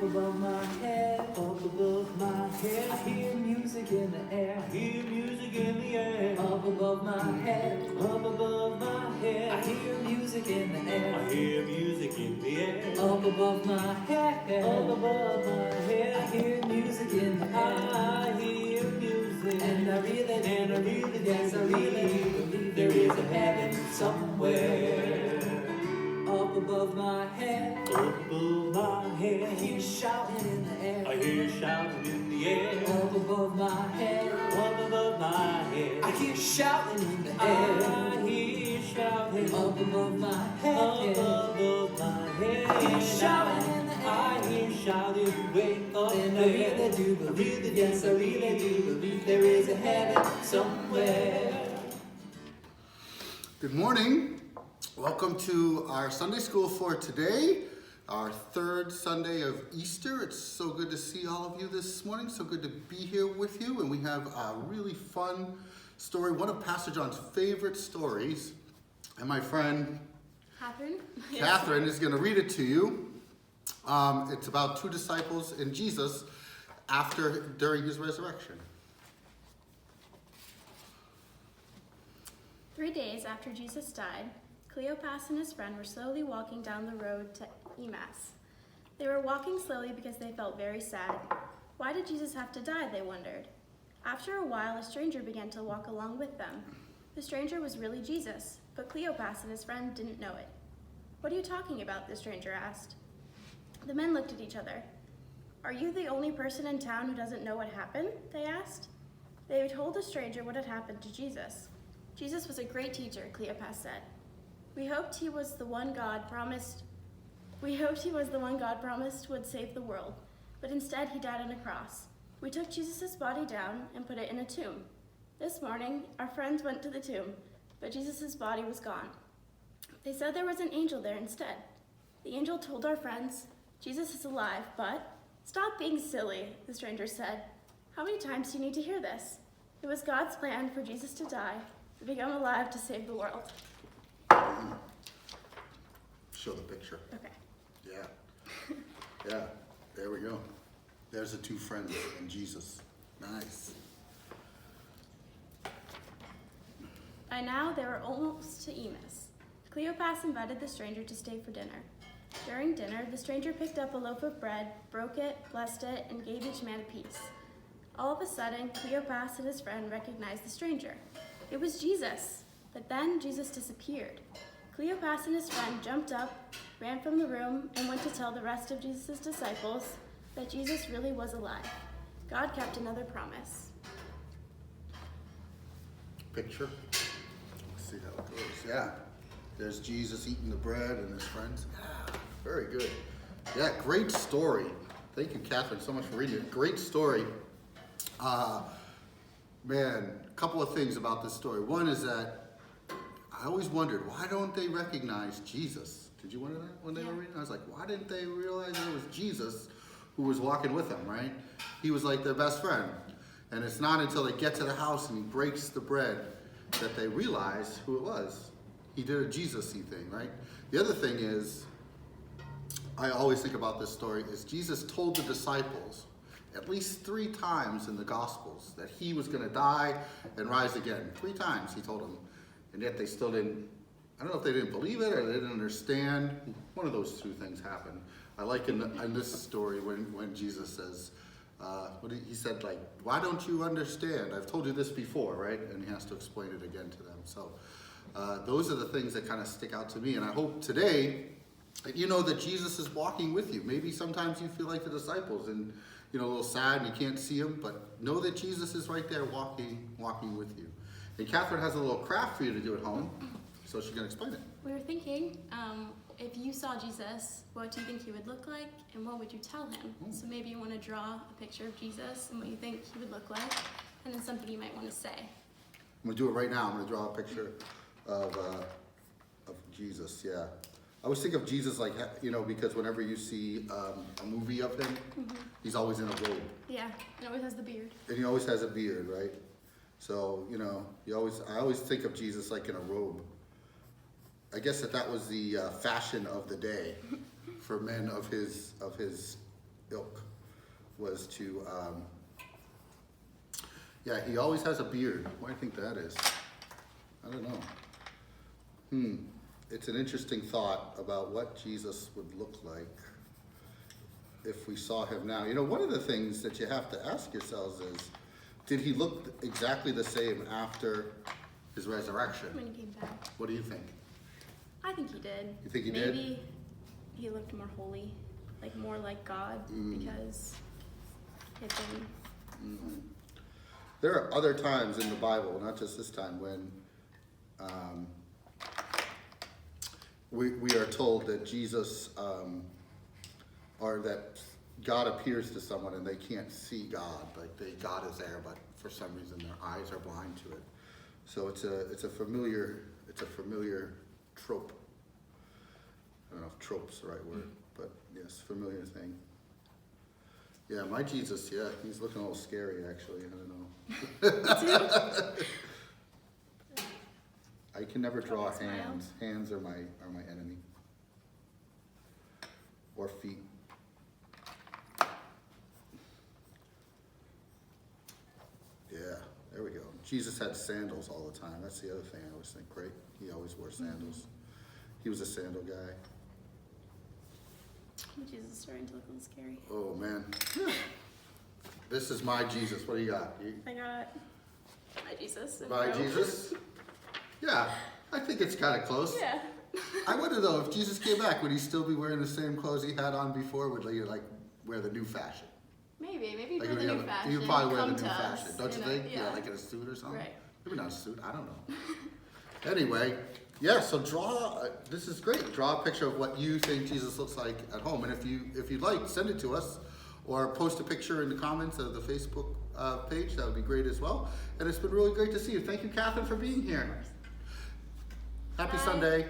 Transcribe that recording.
above my head, up above my head. I hear music in the air, I hear music in the air. Up above my head, up above my head. I hear music in the air, I hear music in the air. Up above my head, up above my head. I hear music in the air, I hear music. And I really, yes, I really believe there is a heaven somewhere. Up above my head, up above my head. I hear shouting in the air, I hear shouting in the air. Up above my head, up above my head. I hear shouting in the air, I hear shouting. Up above my head, up above my head. I hear shouting in the air, I hear shouting way up there. And I really do believe, yes, I really do believe there is a heaven somewhere. Good morning. Welcome to our Sunday school for today, our third Sunday of Easter. It's so good to see all of you this morning. So good to be here with you. And we have a really fun story, one of Pastor John's favorite stories. And my friend Catherine is going to read it to you. It's about two disciples and Jesus during his resurrection. 3 days after Jesus died, Cleopas and his friend were slowly walking down the road to Emmaus. They were walking slowly because they felt very sad. Why did Jesus have to die, they wondered. After a while, a stranger began to walk along with them. The stranger was really Jesus, but Cleopas and his friend didn't know it. "What are you talking about?" the stranger asked. The men looked at each other. "Are you the only person in town who doesn't know what happened?" they asked. They told the stranger what had happened to Jesus. "Jesus was a great teacher," Cleopas said. We hoped he was the one God promised would save the world, but instead he died on a cross. We took Jesus' body down and put it in a tomb. This morning, our friends went to the tomb, but Jesus' body was gone. They said there was an angel there instead. The angel told our friends, "Jesus is alive, but..." "Stop being silly," the stranger said. "How many times do you need to hear this? It was God's plan for Jesus to die, to become alive to save the world." Show the picture. Okay. Yeah, there we go. There's the two friends and Jesus. Nice. By now, they were almost to Emmaus. Cleopas invited the stranger to stay for dinner. During dinner, the stranger picked up a loaf of bread, broke it, blessed it, and gave each man a piece. All of a sudden, Cleopas and his friend recognized the stranger. It was Jesus. But then Jesus disappeared. Cleopas and his friend jumped up, ran from the room, and went to tell the rest of Jesus' disciples that Jesus really was alive. God kept another promise. Picture. Let's see how it goes. Yeah. There's Jesus eating the bread and his friends. Yeah, very good. Yeah, great story. Thank you, Catherine, so much for reading it. Great story. Man, a couple of things about this story. One is that I always wondered, why don't they recognize Jesus? Did you wonder that when they were reading? I was like, why didn't they realize it was Jesus who was walking with them, right? He was like their best friend. And it's not until they get to the house and he breaks the bread that they realize who it was. He did a Jesus-y thing, right? The other thing is, I always think about this story, is Jesus told the disciples at least 3 times in the Gospels that he was going to die and rise again. 3 times he told them. And yet they still didn't, I don't know if they didn't believe it or they didn't understand. One of those 2 things happened. I like in this story when Jesus says, he said, like, "Why don't you understand? I've told you this before," right? And he has to explain it again to them. So those are the things that kind of stick out to me. And I hope today that you know that Jesus is walking with you. Maybe sometimes you feel like the disciples and a little sad and you can't see him, but know that Jesus is right there walking with you. And Catherine has a little craft for you to do at home, so she can explain it. We were thinking, if you saw Jesus, what do you think he would look like, and what would you tell him? So maybe you want to draw a picture of Jesus and what you think he would look like, and then something you might want to say. I'm going to do it right now. I'm going to draw a picture of Jesus, yeah. I always think of Jesus like, because whenever you see a movie of him, he's always in a robe. Yeah, and always has the beard. And he always has a beard, right? So, I always think of Jesus like in a robe. I guess that was the fashion of the day for men of his ilk was to, yeah, he always has a beard. What do you think that is? I don't know. It's an interesting thought about what Jesus would look like if we saw him now. You know, one of the things that you have to ask yourselves is, did he look exactly the same after his resurrection? When he came back. What do you think? I think he did. You think he did? Maybe he looked more holy, like more like God, because he had been. There are other times in the Bible, not just this time, when we are told that Jesus, or that God appears to someone and they can't see God. Like God is there, but for some reason their eyes are blind to it. So it's a familiar trope. I don't know if trope's the right word, but yes, familiar thing. Yeah, my Jesus, yeah, he's looking a little scary actually. I don't know. I can never draw Smile. hands. Hands are my enemy. Or feet. Yeah, there we go. Jesus had sandals all the time. That's the other thing I always think, right? He always wore sandals. He was a sandal guy. Jesus is starting to look a little scary. Oh man. This is my Jesus. What do you got? I got my Jesus. and My robe. Jesus? Yeah, I think it's kind of close. Yeah. I wonder though, if Jesus came back, would he still be wearing the same clothes he had on before? Would he like wear the new fashion? Maybe Like, for the new fashion. he would probably wear the come new to fashion, us, don't you know, think? Yeah. Like in a suit or something? Right. Maybe not a suit, I don't know. Anyway, yeah, so draw, this is great. Draw a picture of what you think Jesus looks like at home. And if you'd like, send it to us or post a picture in the comments of the Facebook page. That would be great as well. And it's been really great to see you. Thank you, Catherine, for being here. Happy Bye. Sunday.